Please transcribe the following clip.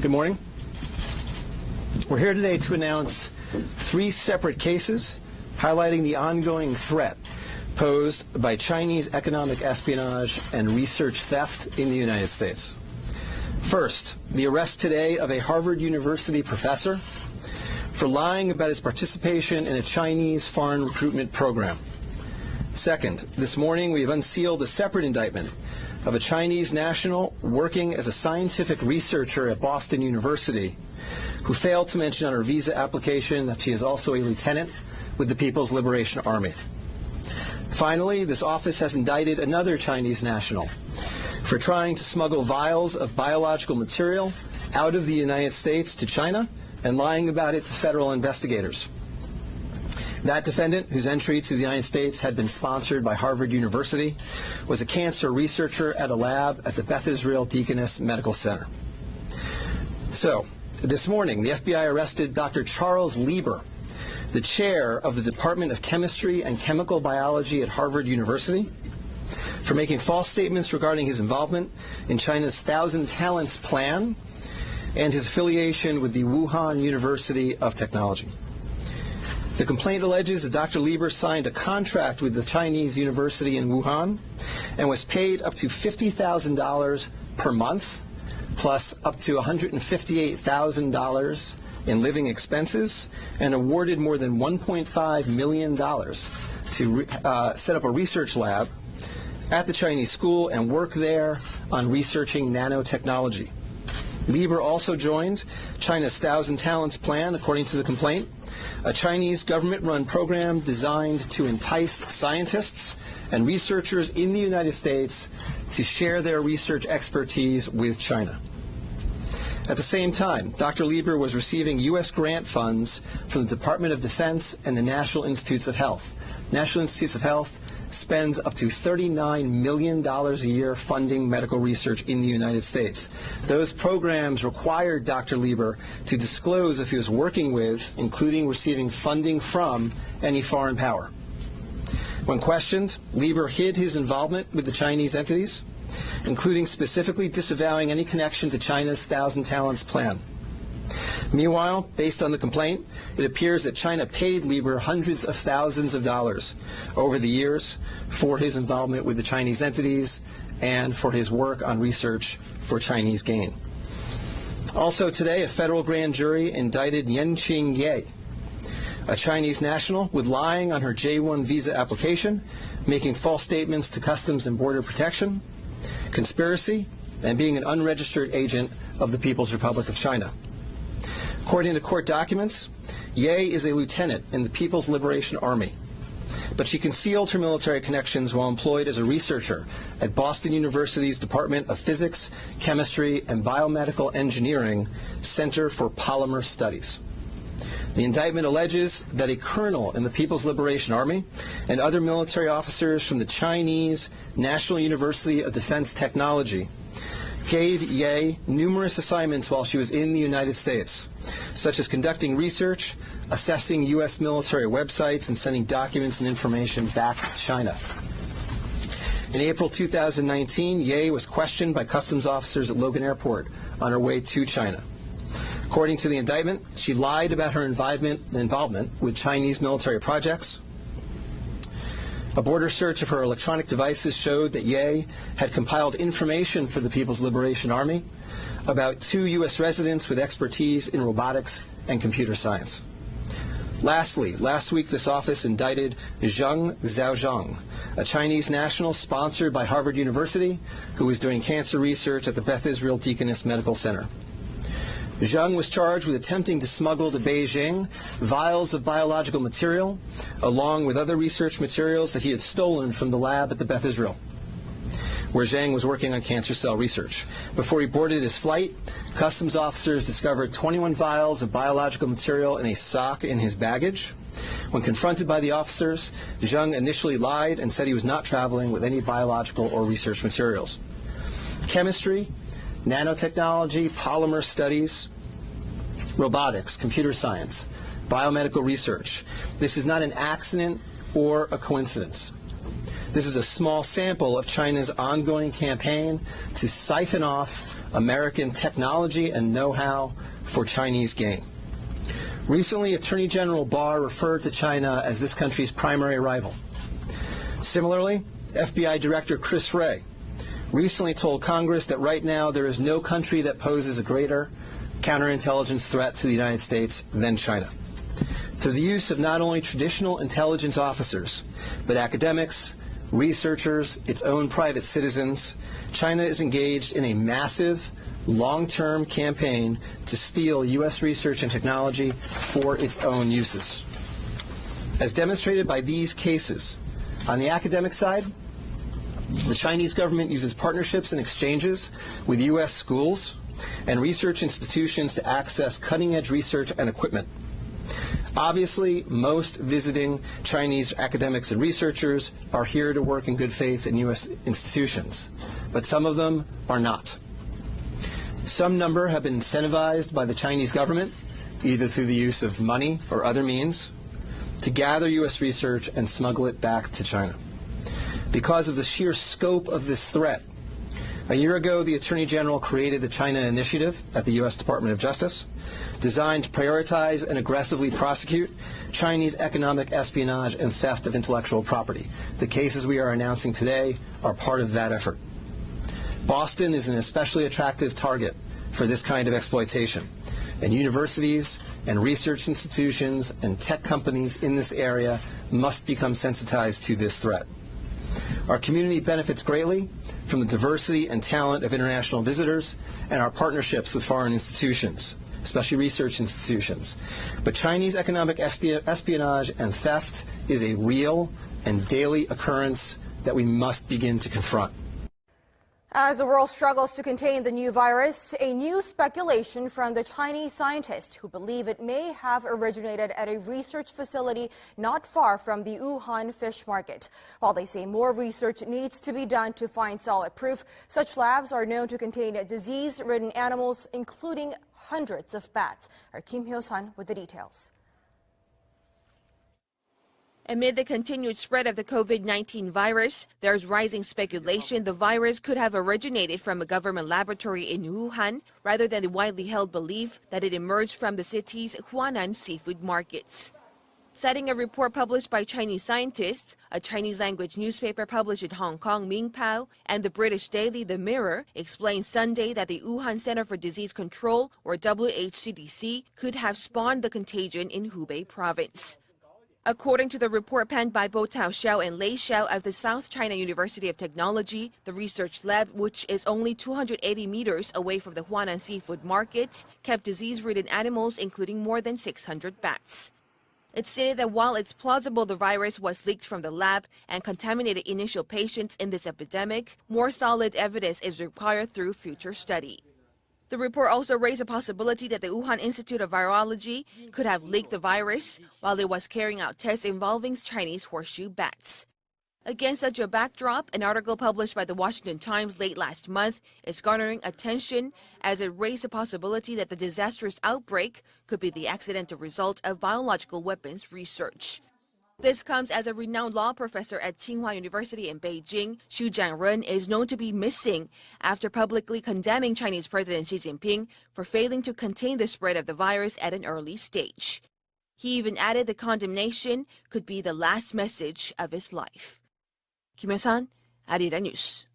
Good morning. We're here today to announce 3 separate cases highlighting the ongoing threat posed by Chinese economic espionage and research theft in the United States. First, the arrest today of a Harvard University professor for lying about his participation in a Chinese foreign recruitment program. Second, this morning we have unsealed a separate indictment of a Chinese national working as a scientific researcher at Boston University who failed to mention on her visa application that she is also a lieutenant with the People's Liberation Army. Finally, this office has indicted another Chinese national for trying to smuggle vials of biological material out of the United States to China and lying about it to federal investigators. That defendant, whose entry to the United States had been sponsored by Harvard University, was a cancer researcher at a lab at the Beth Israel Deaconess Medical Center. So, this morning, the FBI arrested Dr. Charles Lieber, the chair of the Department of Chemistry and Chemical Biology at Harvard University, for making false statements regarding his involvement in China's Thousand Talents Plan and his affiliation with the Wuhan University of Technology. The complaint alleges that Dr. Lieber signed a contract with the Chinese university in Wuhan and was paid up to $50,000 per month, plus up to $158,000 in living expenses, and awarded more than $1.5 million to set up a research lab at the Chinese school and work there on researching nanotechnology. Lieber also joined China's Thousand Talents Plan, according to the complaint, a Chinese government-run program designed to entice scientists and researchers in the United States to share their research expertise with China. At the same time, Dr. Lieber was receiving U.S. grant funds from the Department of Defense and the National Institutes of Health. National Institutes of Health spends up to $39 million a year funding medical research in the United States. Those programs required Dr. Lieber to disclose if he was working with, including receiving funding from, any foreign power. When questioned, Lieber hid his involvement with the Chinese entities, including specifically disavowing any connection to China's Thousand Talents Plan. Meanwhile, based on the complaint, it appears that China paid Lieber hundreds of thousands of dollars over the years for his involvement with the Chinese entities and for his work on research for Chinese gain. Also today, a federal grand jury indicted Yanqing Ye, a Chinese national, with lying on her J-1 visa application, making false statements to Customs and Border Protection, conspiracy, and being an unregistered agent of the People's Republic of China. According to court documents, Ye is a lieutenant in the People's Liberation Army, but she concealed her military connections while employed as a researcher at Boston University's Department of Physics, Chemistry, and Biomedical Engineering Center for Polymer Studies. The indictment alleges that a colonel in the People's Liberation Army and other military officers from the Chinese National University of Defense Technology gave Ye numerous assignments while she was in the United States, such as conducting research, assessing U.S. military websites, and sending documents and information back to China. In April 2019, Ye was questioned by customs officers at Logan Airport on her way to China. According to the indictment, she lied about her involvement with Chinese military projects. A border search of her electronic devices showed that Ye had compiled information for the People's Liberation Army about 2 U.S. residents with expertise in robotics and computer science. Lastly, last week this office indicted Zheng Zhaozhang, a Chinese national sponsored by Harvard University who was doing cancer research at the Beth Israel Deaconess Medical Center. Zheng was charged with attempting to smuggle to Beijing vials of biological material, along with other research materials that he had stolen from the lab at the Beth Israel, where Zheng was working on cancer cell research. Before he boarded his flight, customs officers discovered 21 vials of biological material in a sock in his baggage. When confronted by the officers, Zheng initially lied and said he was not traveling with any biological or research materials. Chemistry, nanotechnology, polymer studies, robotics, computer science, biomedical research. This is not an accident or a coincidence. This is a small sample of China's ongoing campaign to siphon off American technology and know-how for Chinese gain. Recently, Attorney General Barr referred to China as this country's primary rival. Similarly, FBI Director Chris Wray recently told Congress that right now there is no country that poses a greater counterintelligence threat to the United States than China. Through the use of not only traditional intelligence officers, but academics, researchers, its own private citizens, China is engaged in a massive, long-term campaign to steal U.S. research and technology for its own uses. As demonstrated by these cases, on the academic side, the Chinese government uses partnerships and exchanges with U.S. schools and research institutions to access cutting-edge research and equipment. Obviously, most visiting Chinese academics and researchers are here to work in good faith in U.S. institutions, but some of them are not. Some number have been incentivized by the Chinese government, either through the use of money or other means, to gather U.S. research and smuggle it back to China. Because of the sheer scope of this threat, a year ago, the Attorney General created the China Initiative at the U.S. Department of Justice, designed to prioritize and aggressively prosecute Chinese economic espionage and theft of intellectual property. The cases we are announcing today are part of that effort. Boston is an especially attractive target for this kind of exploitation, and universities and research institutions and tech companies in this area must become sensitized to this threat. Our community benefits greatly from the diversity and talent of international visitors and our partnerships with foreign institutions, especially research institutions. But Chinese economic espionage and theft is a real and daily occurrence that we must begin to confront. As the world struggles to contain the new virus, a new speculation from the Chinese scientists who believe it may have originated at a research facility not far from the Wuhan fish market. While they say more research needs to be done to find solid proof, such labs are known to contain disease-ridden animals, including hundreds of bats. Our Kim Hyo-sun with the details. Amid the continued spread of the COVID-19 virus, there's rising speculation the virus could have originated from a government laboratory in Wuhan, rather than the widely held belief that it emerged from the city's Huanan seafood markets. Citing a report published by Chinese scientists, a Chinese-language newspaper published in Hong Kong, Mingpao, and the British daily The Mirror, explained Sunday that the Wuhan Center for Disease Control, or WHCDC, could have spawned the contagion in Hubei province. According to the report penned by Bo Tao Xiao and Lei Xiao of the South China University of Technology, the research lab, which is only 280 meters away from the Huanan seafood market, kept disease-ridden animals, including more than 600 bats. It stated that while it's plausible the virus was leaked from the lab and contaminated initial patients in this epidemic, more solid evidence is required through future study. The report also raised a possibility that the Wuhan Institute of Virology could have leaked the virus while it was carrying out tests involving Chinese horseshoe bats. Against such a backdrop, an article published by the Washington Times late last month is garnering attention as it raised a possibility that the disastrous outbreak could be the accidental result of biological weapons research. This comes as a renowned law professor at Tsinghua University in Beijing, Xu Jianren, is known to be missing after publicly condemning Chinese President Xi Jinping for failing to contain the spread of the virus at an early stage. He even added the condemnation could be the last message of his life. Kim Hyo-sun, adalah News.